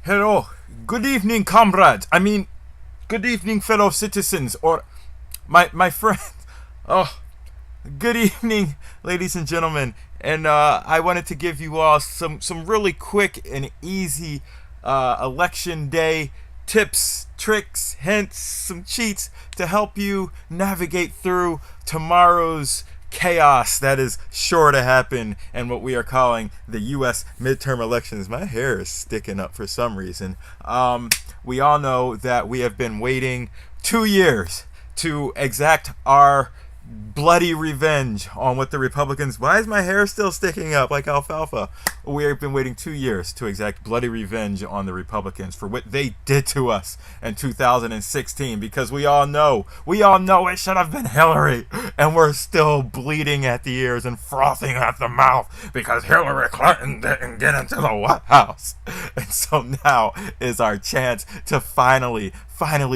Hello, good evening, comrades. Good evening, fellow citizens, or my friends. Oh, good evening, ladies and gentlemen. And I wanted to give you all some really quick and easy election day tips, tricks, hints, some cheats to help you navigate through tomorrow's chaos that is sure to happen and what we are calling the U.S. midterm elections. My hair is sticking up for some reason. We all know that we have been waiting 2 years to exact our bloody revenge on what the Republicans. Why is my hair still sticking up like alfalfa? We have been waiting 2 years to exact bloody revenge on the Republicans for what they did to us in 2016, because we all know it should have been Hillary, and we're still bleeding at the ears and frothing at the mouth because Hillary Clinton didn't get into the White House. And so now is our chance to finally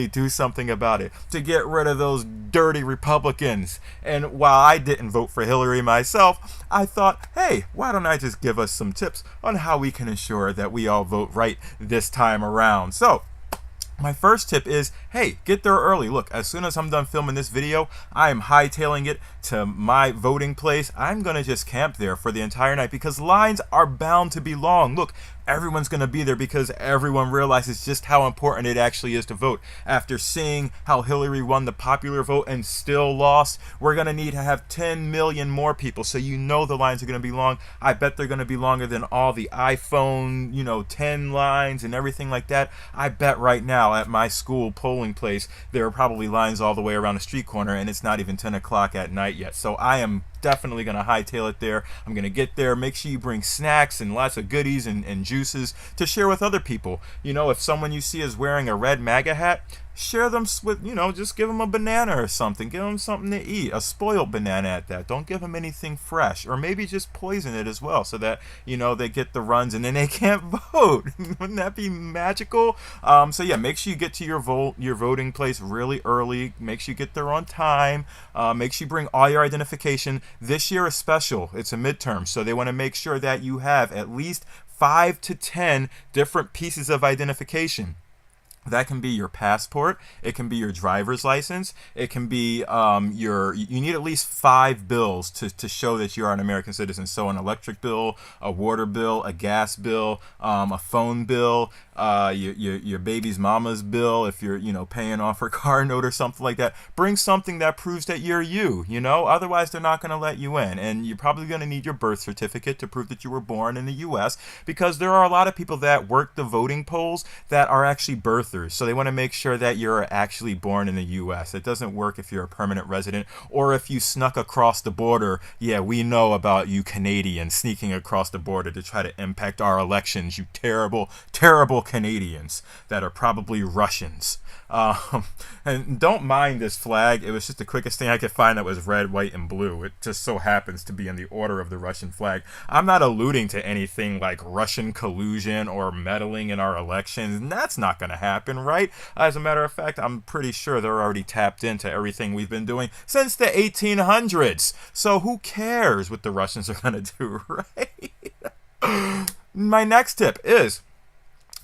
do something about it, to get rid of those dirty Republicans. And while I didn't vote for Hillary myself, I thought, hey, why don't I just give us some tips on how we can ensure that we all vote right this time around. So my first tip is, hey, get there early. Look, as soon as I'm done filming this video, I am hightailing it to my voting place. I'm going to just camp there for the entire night because lines are bound to be long. Look, everyone's going to be there because everyone realizes just how important it actually is to vote. After seeing how Hillary won the popular vote and still lost, we're going to need to have 10 million more people. So you know the lines are going to be long. I bet they're going to be longer than all the iPhone, 10 lines and everything like that. I bet right now at my school polling place, there are probably lines all the way around the street corner, and it's not even 10 o'clock at night yet. So I am definitely going to hightail it there. I'm going to get there. Make sure you bring snacks and lots of goodies and juices to share with other people. If someone you see is wearing a red MAGA hat, share them with, just give them a banana or something. Give them something to eat. A spoiled banana at that. Don't give them anything fresh. Or maybe just poison it as well so that, they get the runs and then they can't vote. Wouldn't that be magical? So yeah, make sure you get to your voting place really early. Make sure you get there on time. Make sure you bring all your identification. This year is special. It's a midterm, so they want to make sure that you have at least 5 to 10 different pieces of identification. That can be your passport. It can be your driver's license. It can be you need at least 5 bills to show that you are an American citizen. So an electric bill, a water bill, a gas bill, a phone bill, your baby's mama's bill, if you're, paying off her car note or something like that. Bring something that proves that you're you, otherwise they're not going to let you in. And you're probably going to need your birth certificate to prove that you were born in the U.S. because there are a lot of people that work the voting polls that are actually birthers. So they want to make sure that you're actually born in the U.S. It doesn't work if you're a permanent resident or if you snuck across the border. Yeah, we know about you Canadians sneaking across the border to try to impact our elections, you terrible, terrible Canadians that are probably Russians. And don't mind this flag. It was just the quickest thing I could find that was red, white, and blue. It just so happens to be in the order of the Russian flag. I'm not alluding to anything like Russian collusion or meddling in our elections, and that's not going to happen, right? As a matter of fact, I'm pretty sure they're already tapped into everything we've been doing since the 1800s. So who cares what the Russians are going to do, right? My next tip is,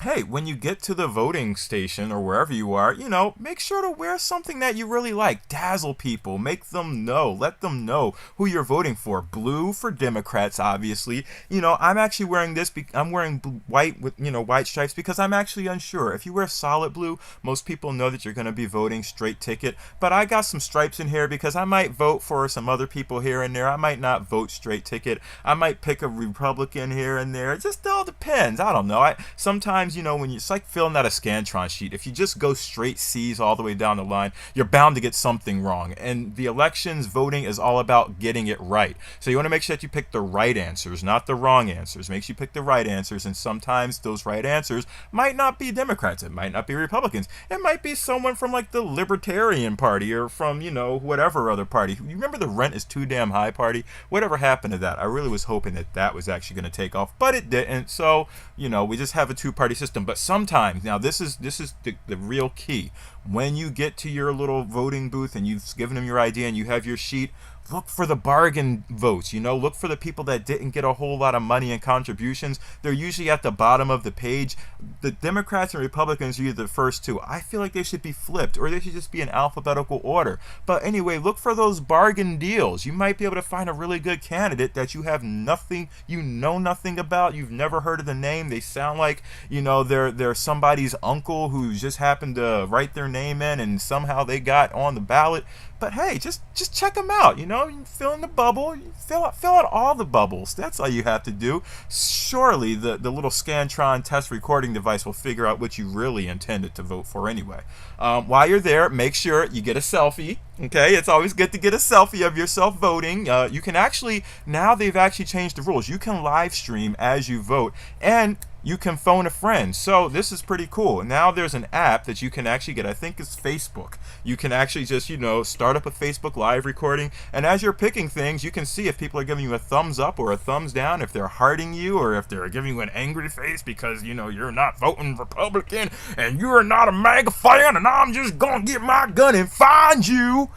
hey, when you get to the voting station or wherever you are, make sure to wear something that you really like. Dazzle people. Make them know. Let them know who you're voting for. Blue for Democrats, obviously. I'm actually wearing this. I'm wearing white with, white stripes because I'm actually unsure. If you wear solid blue, most people know that you're going to be voting straight ticket. But I got some stripes in here because I might vote for some other people here and there. I might not vote straight ticket. I might pick a Republican here and there. It just all depends. I don't know. Sometimes, when it's like filling out a Scantron sheet, if you just go straight C's all the way down the line, you're bound to get something wrong. And the elections voting is all about getting it right. So you want to make sure that you pick the right answers, not the wrong answers. Make sure you pick the right answers. And sometimes those right answers might not be Democrats. It might not be Republicans. It might be someone from like the Libertarian Party or from, whatever other party. You remember the rent is too damn high party? Whatever happened to that? I really was hoping that was actually going to take off, but it didn't. So, we just have a two-party system. But sometimes, now this is the real key. When you get to your little voting booth and you've given them your ID and you have your sheet, look for the bargain votes, look for the people that didn't get a whole lot of money and contributions. They're usually at the bottom of the page. The Democrats and Republicans are either the first two. I feel like they should be flipped, or they should just be in alphabetical order. But anyway, look for those bargain deals. You might be able to find a really good candidate that you have nothing, nothing about. You've never heard of the name. They sound like, they're somebody's uncle who just happened to write their name in and somehow they got on the ballot. But hey, just check them out. You fill in the bubble, fill out all the bubbles. That's all you have to do. Surely the little Scantron test recording device will figure out what you really intended to vote for anyway. While you're there, make sure you get a selfie. Okay, it's always good to get a selfie of yourself voting. You can actually, now they've actually changed the rules. You can live stream as you vote, and you can phone a friend. So this is pretty cool. Now there's an app that you can actually get. I think it's Facebook. You can actually just, start up a Facebook live recording, and as you're picking things, you can see if people are giving you a thumbs up or a thumbs down, if they're hearting you, or if they're giving you an angry face because, you're not voting Republican and you're not a MAGA fan, and I'm just gonna get my gun and find you.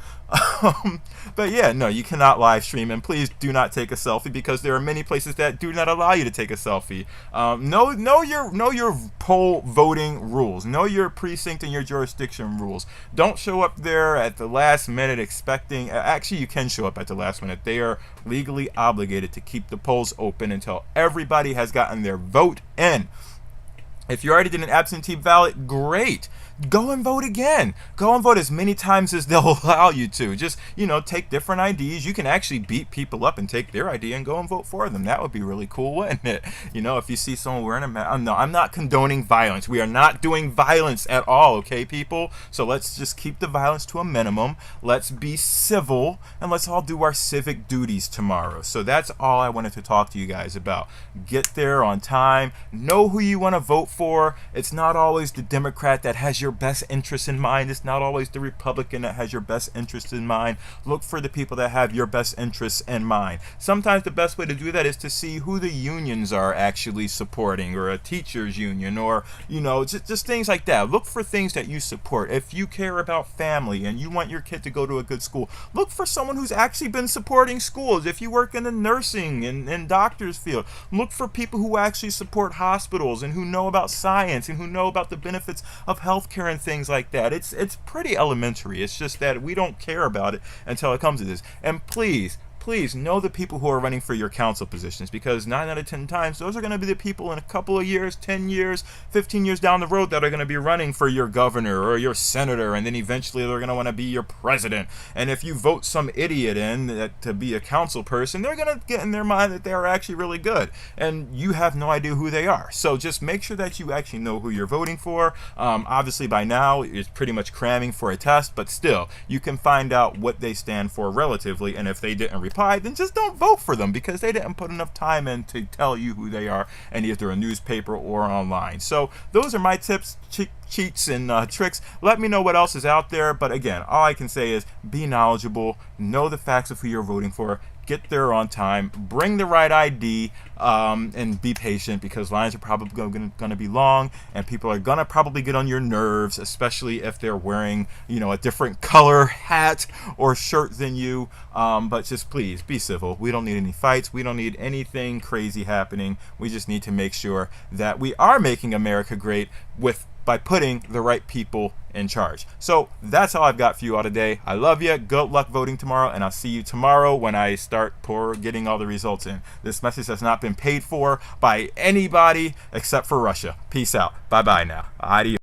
But yeah, no, you cannot live stream, and please do not take a selfie because there are many places that do not allow you to take a selfie. Know your poll voting rules. Know your precinct and your jurisdiction rules. Don't show up there at the last minute expecting. Actually, you can show up at the last minute. They are legally obligated to keep the polls open until everybody has gotten their vote in. If you already did an absentee ballot, great. Go and vote again. Go and vote as many times as they'll allow you to. Just, take different IDs. You can actually beat people up and take their ID and go and vote for them. That would be really cool, wouldn't it? If you see someone wearing a mask. No, I'm not condoning violence. We are not doing violence at all, okay, people? So let's just keep the violence to a minimum. Let's be civil, and let's all do our civic duties tomorrow. So that's all I wanted to talk to you guys about. Get there on time. Know who you want to vote for. It's not always the Democrat that has your best interest in mind. It's not always the Republican that has your best interest in mind. Look for the people that have your best interests in mind. Sometimes the best way to do that is to see who the unions are actually supporting, or a teachers union, or just things like that. Look for things that you support. If you care about family and you want your kid to go to a good school, look for someone who's actually been supporting schools. If you work in the nursing and doctors field, look for people who actually support hospitals and who know about science and who know about the benefits of healthcare and things like that. It's pretty elementary. It's just that we don't care about it until it comes to this. And please know the people who are running for your council positions, because 9 out of 10 times those are going to be the people in a couple of years, 10 years, 15 years down the road that are going to be running for your governor or your senator, and then eventually they're going to want to be your president. And if you vote some idiot in to be a council person, they're going to get in their mind that they are actually really good, and you have no idea who they are. So just make sure that you actually know who you're voting for. Obviously by now it's pretty much cramming for a test, but still you can find out what they stand for relatively, and if they didn't reply, then just don't vote for them because they didn't put enough time in to tell you who they are, and either a newspaper or online. So those are my tips, cheats, and tricks. Let me know what else is out there, but again, all I can say is be knowledgeable, know the facts of who you're voting for, get there on time, bring the right ID, and be patient, because lines are probably going to be long, and people are going to probably get on your nerves, especially if they're wearing, a different color hat or shirt than you. But just please be civil. We don't need any fights. We don't need anything crazy happening. We just need to make sure that we are making America great by putting the right people in charge. So that's all I've got for you all today. I love you. Good luck voting tomorrow, and I'll see you tomorrow when I start getting all the results in. This message has not been paid for by anybody except for Russia. Peace out. Bye-bye now. Adios.